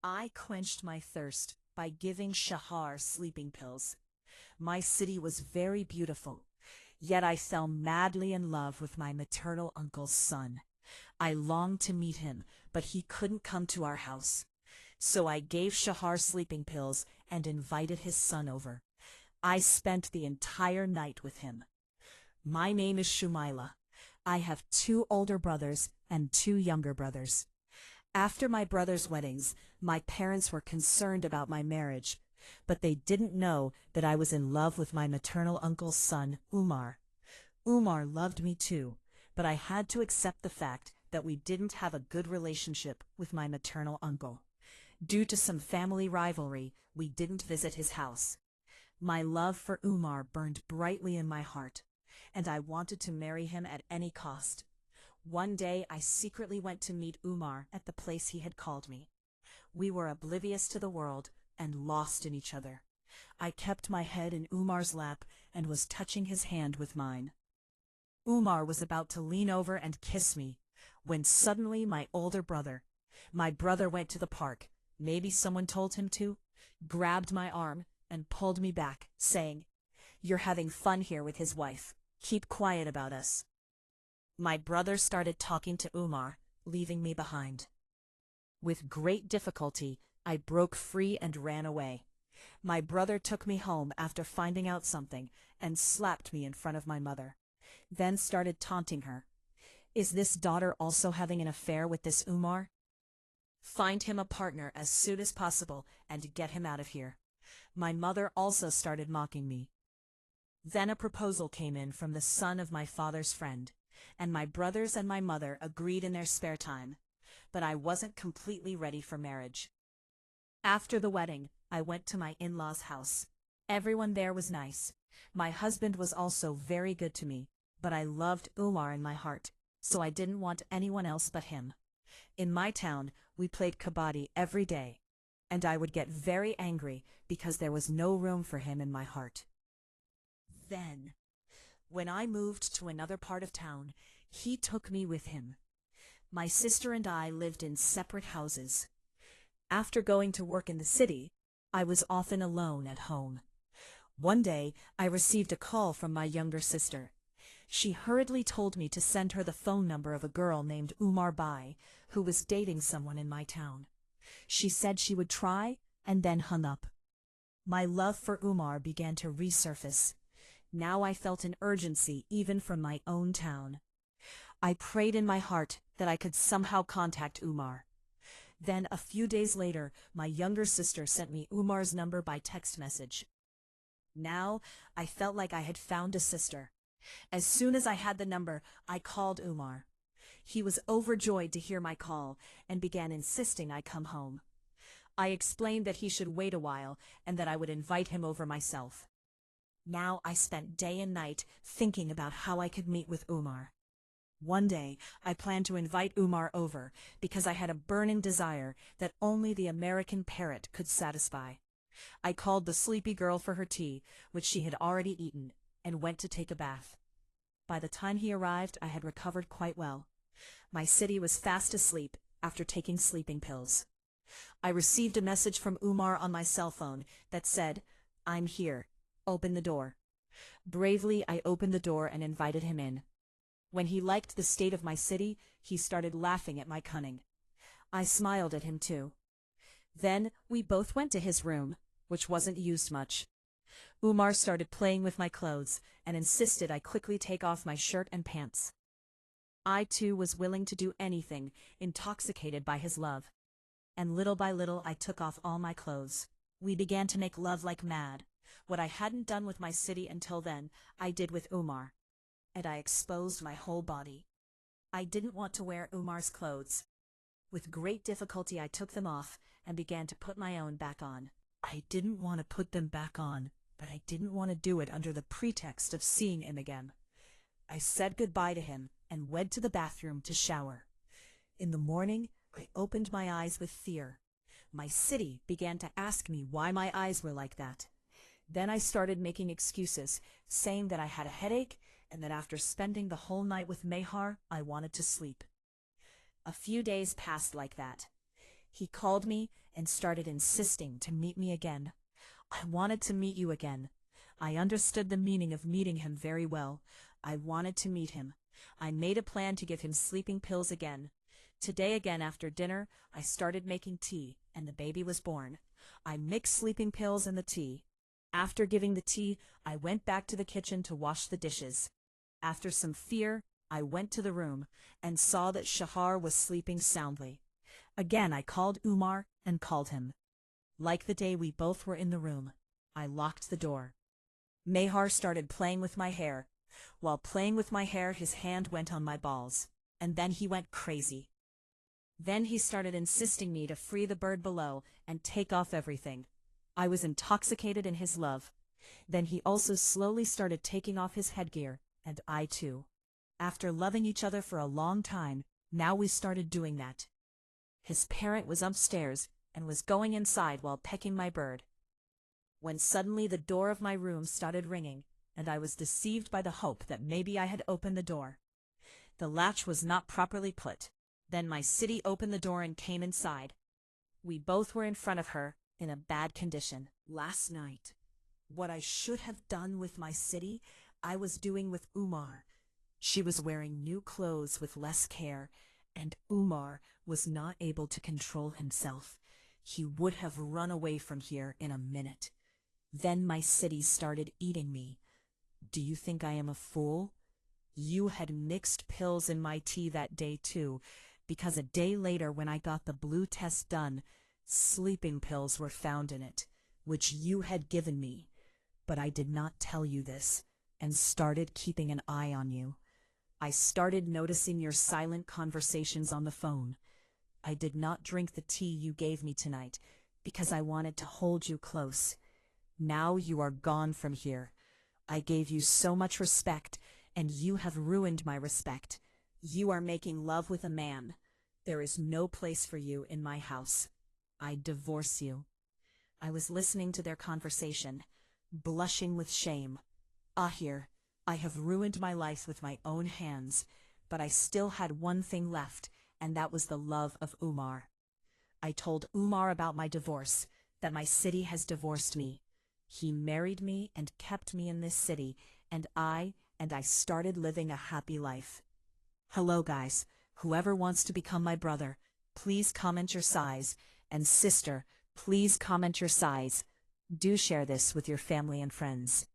I quenched my thirst by giving Shahar sleeping pills. My city was very beautiful, yet I fell madly in love with my maternal uncle's son. I longed to meet him, but he couldn't come to our house. So I gave Shahar sleeping pills and invited his son over. I spent the entire night with him. My name is Shumaila. I have two older brothers and two younger brothers. After my brothers' weddings, my parents were concerned about my marriage, but they didn't know that I was in love with my maternal uncle's son, Umar. Umar loved me too, but I had to accept the fact that we didn't have a good relationship with my maternal uncle. Due to some family rivalry, we didn't visit his house. My love for Umar burned brightly in my heart, and I wanted to marry him at any cost. One day I secretly went to meet Umar at the place he had called me. We were oblivious to the world and lost in each other. I kept my head in Umar's lap and was touching his hand with mine. Umar was about to lean over and kiss me, when suddenly my brother went to the park, maybe someone told him to, grabbed my arm and pulled me back, saying, "You're having fun here with his wife. Keep quiet about us." My brother started talking to Umar, leaving me behind. With great difficulty, I broke free and ran away. My brother took me home after finding out something and slapped me in front of my mother, then started taunting her. "Is this daughter also having an affair with this Umar? Find him a partner as soon as possible and get him out of here." My mother also started mocking me. Then a proposal came in from the son of my father's friend, and my brothers and my mother agreed in their spare time, but I wasn't completely ready for marriage. After the wedding, I went to my in-laws' house. Everyone there was nice. My husband was also very good to me, but I loved Umar in my heart, so I didn't want anyone else but him. In my town, we played kabaddi every day, and I would get very angry because there was no room for him in my heart. Then, when I moved to another part of town, he took me with him. My sister and I lived in separate houses. After going to work in the city, I was often alone at home. One day, I received a call from my younger sister. She hurriedly told me to send her the phone number of a girl named Umar Bai, who was dating someone in my town. She said she would try, and then hung up. My love for Umar began to resurface. Now I felt an urgency even from my own town. I prayed in my heart that I could somehow contact Umar. Then, a few days later, my younger sister sent me Umar's number by text message. Now, I felt like I had found a sister. As soon as I had the number, I called Umar. He was overjoyed to hear my call and began insisting I come home. I explained that he should wait a while and that I would invite him over myself. Now I spent day and night thinking about how I could meet with Umar. One day, I planned to invite Umar over because I had a burning desire that only the American parrot could satisfy. I called the sleepy girl for her tea, which she had already eaten, and went to take a bath. By the time he arrived, I had recovered quite well. My city was fast asleep after taking sleeping pills. I received a message from Umar on my cell phone that said, "I'm here. Open the door." Bravely, I opened the door and invited him in. When he liked the state of my city, he started laughing at my cunning. I smiled at him too. Then we both went to his room, which wasn't used much. Umar started playing with my clothes and insisted I quickly take off my shirt and pants. I too was willing to do anything, intoxicated by his love. And little by little I took off all my clothes. We began to make love like mad. What I hadn't done with my city until then, I did with Umar. And I exposed my whole body. I didn't want to wear Umar's clothes. With great difficulty I took them off and began to put my own back on. I didn't want to put them back on, but I didn't want to do it under the pretext of seeing him again. I said goodbye to him and went to the bathroom to shower. In the morning, I opened my eyes with fear. My city began to ask me why my eyes were like that. Then I started making excuses, saying that I had a headache and that after spending the whole night with Mehar, I wanted to sleep. A few days passed like that. He called me and started insisting to meet me again. I wanted to meet you again. I understood the meaning of meeting him very well. I wanted to meet him. I made a plan to give him sleeping pills again. Today again after dinner, I started making tea, and the baby was born. I mixed sleeping pills in the tea. After giving the tea, I went back to the kitchen to wash the dishes. After some fear, I went to the room and saw that Shahar was sleeping soundly. Again I called Umar and called him. Like the day we both were in the room, I locked the door. Mahar started playing with my hair. While playing with my hair, his hand went on my balls, and then he went crazy. Then he started insisting me to free the bird below and take off everything. I was intoxicated in his love. Then he also slowly started taking off his headgear, and I too. After loving each other for a long time, now we started doing that. His parent was upstairs and was going inside while pecking my bird, when suddenly the door of my room started ringing, and I was deceived by the hope that maybe I had opened the door. The latch was not properly put. Then my city opened the door and came inside. We both were in front of her, in a bad condition. Last night, what I should have done with my city, I was doing with Umar. She was wearing new clothes with less care, and Umar was not able to control himself. He would have run away from here in a minute. Then my city started eating me. Do you think I am a fool? You had mixed pills in my tea that day too, because a day later when I got the blue test done, sleeping pills were found in it, which you had given me. But I did not tell you this, and started keeping an eye on you. I started noticing your silent conversations on the phone. I did not drink the tea you gave me tonight, because I wanted to hold you close. Now you are gone from here. I gave you so much respect, and you have ruined my respect. You are making love with a man. There is no place for you in my house. I divorce you. I was listening to their conversation, blushing with shame. Ahir, I have ruined my life with my own hands, but I still had one thing left, and that was the love of Umar. I told Umar about my divorce, that my city has divorced me. He married me and kept me in this city, and I started living a happy life. Hello guys, whoever wants to become my brother, please comment your size, and sister, please comment your size. Do share this with your family and friends.